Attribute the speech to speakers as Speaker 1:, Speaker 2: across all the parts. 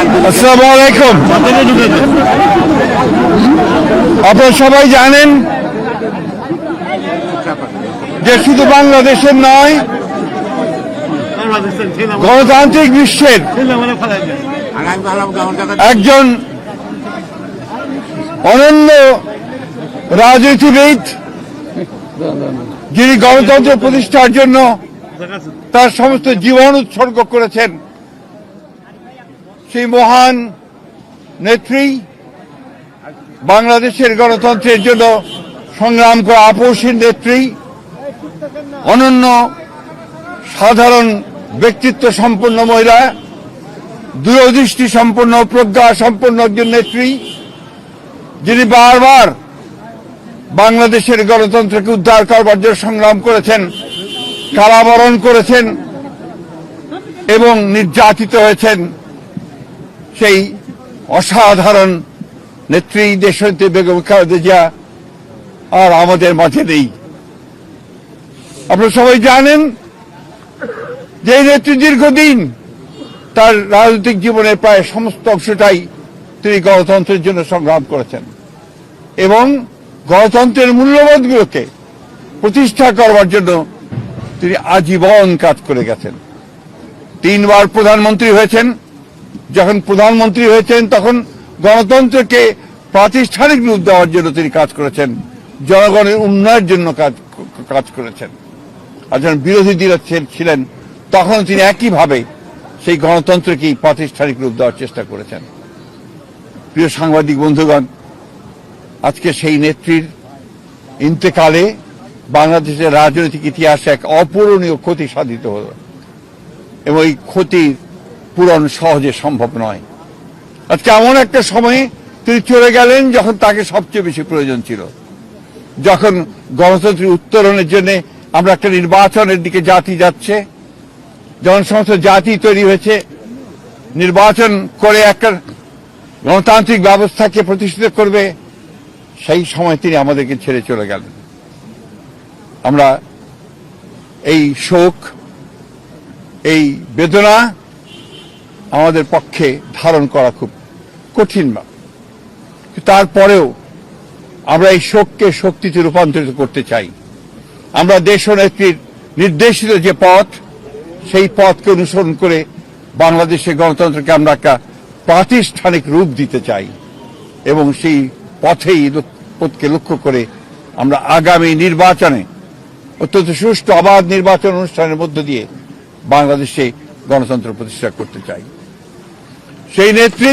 Speaker 1: আসসালামু আলাইকুম। আপনারা সবাই জানেন যে শুধু বাংলাদেশের নয়, গণতান্ত্রিক বিশ্বের একজন অনন্য রাজনীতিবিদ, যিনি গণতন্ত্র প্রতিষ্ঠার জন্য তার সমস্ত জীবন উৎসর্গ করেছেন, সেই মহান নেত্রী, বাংলাদেশের গণতন্ত্রের জন্য সংগ্রাম করা আপসীর নেত্রী, অনন্য সাধারণ ব্যক্তিত্ব সম্পন্ন মহিলা, দূরদৃষ্টি সম্পন্ন, প্রজ্ঞা সম্পন্ন একজন নেত্রী, যিনি বারবার বাংলাদেশের গণতন্ত্রকে উদ্ধার করবার জন্য সংগ্রাম করেছেন, কারাবরণ করেছেন এবং নির্যাতিত হয়েছেন। সেই অসাধারণ নেত্রী দেশনেত্রী বেগম খালেদা জিয়া আর আমাদের মাঝে নেই। আপনারা সবাই জানেন যে এই নেত্রী দীর্ঘদিন তার রাজনৈতিক জীবনের প্রায় সমস্ত অংশটাই তিনি গণতন্ত্রের জন্য সংগ্রাম করেছেন এবং গণতন্ত্রের মূল্যবোধগুলোকে প্রতিষ্ঠা করবার জন্য তিনি আজীবন কাজ করে গেছেন। 3 বার প্রধানমন্ত্রী হয়েছেন। যখন প্রধানমন্ত্রী হয়েছেন তখন গণতন্ত্রকে প্রাতিষ্ঠানিক রূপ দেওয়ার জন্য তিনি কাজ করেছেন, জনগণের উন্নয়নের জন্য কাজ করেছেন। আর যখন বিরোধী দল ছিলেন তখন তিনি একইভাবে সেই গণতন্ত্রকেই প্রাতিষ্ঠানিক রূপ দেওয়ার চেষ্টা করেছেন। প্রিয় সাংবাদিক বন্ধুগণ, আজকে সেই নেত্রীর ইন্তেকালে বাংলাদেশের রাজনৈতিক ইতিহাসে এক অপূরণীয় ক্ষতি সাধিত হল এবং এই ক্ষতির পূরণ সহজে সম্ভব নয়। আজকে এমন একটা সময়ে তিনি চলে গেলেন যখন তাকে সবচেয়ে বেশি প্রয়োজন ছিল, যখন গণতন্ত্রের উত্তরণের জন্য আমরা একটা নির্বাচনের দিকে জাতি যাচ্ছে, যখন সমস্ত জাতি তৈরি হয়েছে, নির্বাচন করে একটা গণতান্ত্রিক ব্যবস্থাকে প্রতিষ্ঠিত করবে, সেই সময় তিনি আমাদেরকে ছেড়ে চলে গেলেন। আমরা এই শোক, এই বেদনা আমাদের পক্ষে ধারণ করা খুব কঠিন। তারপরেও আমরা এই শোককে শক্তিতে রূপান্তরিত করতে চাই। আমরা দেশনেত্রীর নির্দেশিত যে পথ, সেই পথকে অনুসরণ করে বাংলাদেশের গণতন্ত্রকে আমরা একটা প্রাতিষ্ঠানিক রূপ দিতে চাই এবং সেই পথকে লক্ষ্য করে আমরা আগামী নির্বাচনে অত্যন্ত সুষ্ঠু অবাধ নির্বাচন অনুষ্ঠানের মধ্য দিয়ে বাংলাদেশে গণতন্ত্র প্রতিষ্ঠা করতে চাই। সেই নেত্রী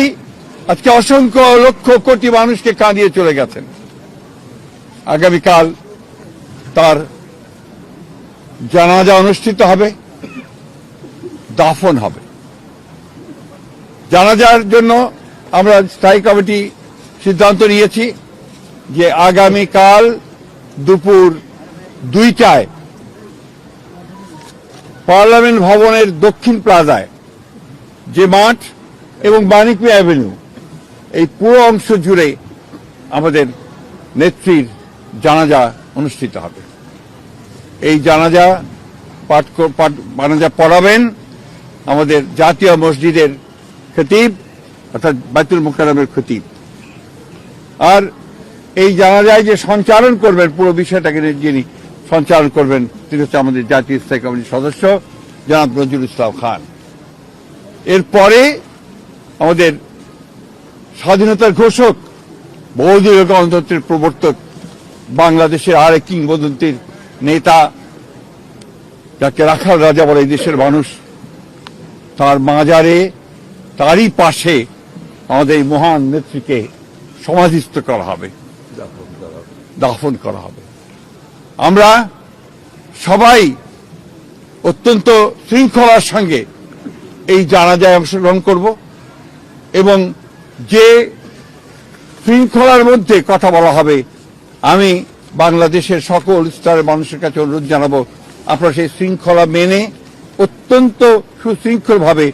Speaker 1: আজকে অসংখ্য লক্ষ কোটি মানুষকে কাঁদিয়ে চলে গেছেন। আগামীকাল তার জানাজা অনুষ্ঠিত হবে, দাফন হবে। জানাজার জন্য আমরা স্থায়ী কমিটি সিদ্ধান্ত নিয়েছি যে আগামীকাল দুপুর 2টায় পার্লামেন্ট ভবনের দক্ষিণ প্লাজায় যে মাঠ এবং বাণিজ্য অ্যাভিনিউ, এই পুরো অংশ জুড়ে আমাদের নেত্রীর জানাজা অনুষ্ঠিত হবে। এই জানাজা পড়াবেন আমাদের জাতীয় মসজিদের খতিব, অর্থাৎ বাইতুল মুকাররমের খতিব। আর এই জানাজায় যে সঞ্চালন করবেন, পুরো বিষয়টাকে যিনি সঞ্চালন করবেন, তিনি হচ্ছে আমাদের জাতীয় স্থায়ী কমিটির সদস্য জনাব নজরুল ইসলাম খান। এরপরে আমাদের স্বাধীনতার ঘোষক, বহুদলীয় গণতন্ত্রের প্রবর্তক, বাংলাদেশের আরেক কিংবদন্তির নেতা, যাকে রাখাল রাজা বলে এই দেশের মানুষ, তার মাজারে, তারই পাশে আমাদের এই মহান নেত্রীকে সমাধিস্থ করা হবে, দাফন করা হবে। আমরা সবাই অত্যন্ত শৃঙ্খলার সঙ্গে এই জানাজায় অংশগ্রহণ করব এবং যে শৃঙ্খলার মধ্যে কথা বলা হবে, আমি বাংলাদেশের সকল স্তরের মানুষের কাছে অনুরোধ জানাবো, আপনারা সেই শৃঙ্খলা মেনে অত্যন্ত সুশৃঙ্খলভাবে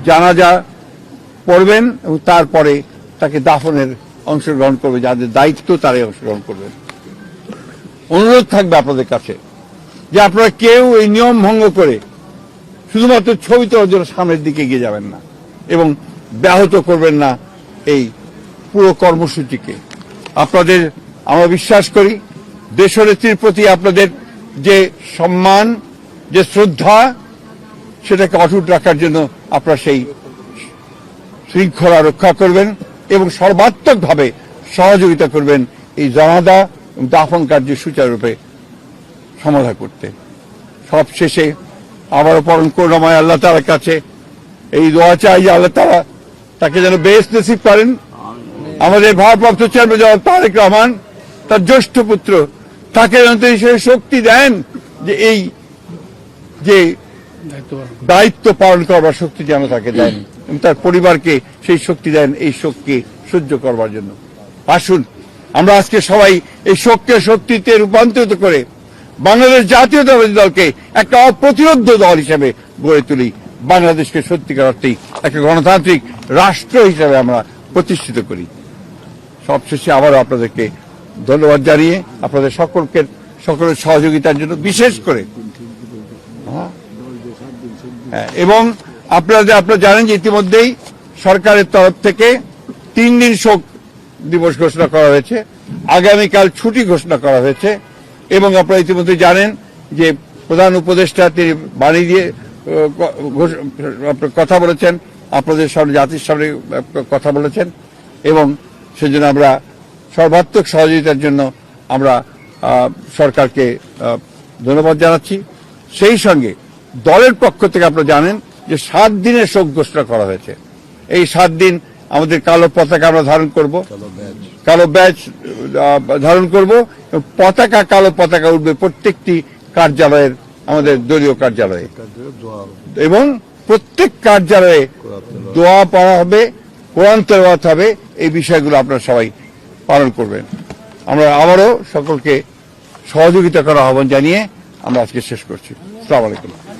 Speaker 1: জানাজা পড়বেন এবং তারপরে তাকে দাফনের অংশগ্রহণ করবে, যাদের দায়িত্ব তারাই অংশগ্রহণ করবেন। অনুরোধ থাকবে আপনাদের কাছে যে আপনারা কেউ এই নিয়ম ভঙ্গ করে শুধুমাত্র ছবি তোলার জন্য সামনের দিকে এগিয়ে যাবেন না এবং ব্যাহত করবেন না এই পুরো কর্মসূচিকে। আপনাদের আমরা বিশ্বাস করি দেশনেত্রীর প্রতি আপনাদের যে সম্মান, যে শ্রদ্ধা, সেটাকে অটুট রাখার জন্য আপনারা সেই শৃঙ্খলা রক্ষা করবেন এবং সর্বাত্মকভাবে সহযোগিতা করবেন এই জানাজা এবং দাফন কার্য সুচারুরূপে সমাধা করতে। সবশেষে আবারও পরম করুণাময় আল্লাহ তাআলার কাছে এই দোয়া চাই যে আল্লাহ তাআলা তাকে যেন বেহেশত নসিব করেন। আমাদের ভারপ্রাপ্ত চেয়ারম্যান জনাব তারেক রহমান, তার জ্যেষ্ঠ পুত্র, তাকে যেন তিনি সেই শক্তি দেন যে এই যে দায়িত্ব পালন করবার শক্তি যেন তাকে দেন এবং তার পরিবারকে সেই শক্তি দেন এই শোককে সহ্য করবার জন্য। আসুন আমরা আজকে সবাই এই শোককে শক্তিতে রূপান্তরিত করে বাংলাদেশ জাতীয়তাবাদী দলকে একটা অপ্রতিরোধ্য দল হিসেবে গড়ে তুলি, বাংলাদেশকে সত্যিকার অর্থেই একটা গণতান্ত্রিক রাষ্ট্র হিসেবে আমরা প্রতিষ্ঠিত করি। সবশেষে আবারও আপনাদেরকে ধন্যবাদ জানিয়ে আপনাদের সকলের সহযোগিতার জন্য বিশেষ করে এবং আপনারা জানেন যে ইতিমধ্যেই সরকারের তরফ থেকে 3 দিন শোক দিবস ঘোষণা করা হয়েছে, আগামীকাল ছুটি ঘোষণা করা হয়েছে এবং আপনারা ইতিমধ্যে জানেন যে প্রধান উপদেষ্টা তিনি বাণী দিয়ে কথা বলেছেন, আপনাদের সামনে জাতির সামনে কথা বলেছেন এবং সেজন্য আমরা সর্বাত্মক সহযোগিতার জন্য আমরা সরকারকে ধন্যবাদ জানাচ্ছি। সেই সঙ্গে দলের পক্ষ থেকে আপনারা জানেন যে 7 দিনের শোক ঘোষণা করা হয়েছে। এই 7 দিন আমাদের কালো পতাকা আমরা ধারণ করব, কালো ব্যাজ ধারণ করব, কালো পতাকা উঠবে প্রত্যেকটি কার্যালয়ের, আমাদের দলীয় কার্যালয়ে এবং প্রত্যেক কার্যালয়ে দোয়া পড়া হবে, কোরআন তেলাওয়াত হবে। এই বিষয়গুলো আপনারা সবাই পালন করবেন। আমরা আবারও সকলকে সহযোগিতা করার আহ্বান জানিয়ে আমরা আজকে শেষ করছি। আসসালামু আলাইকুম।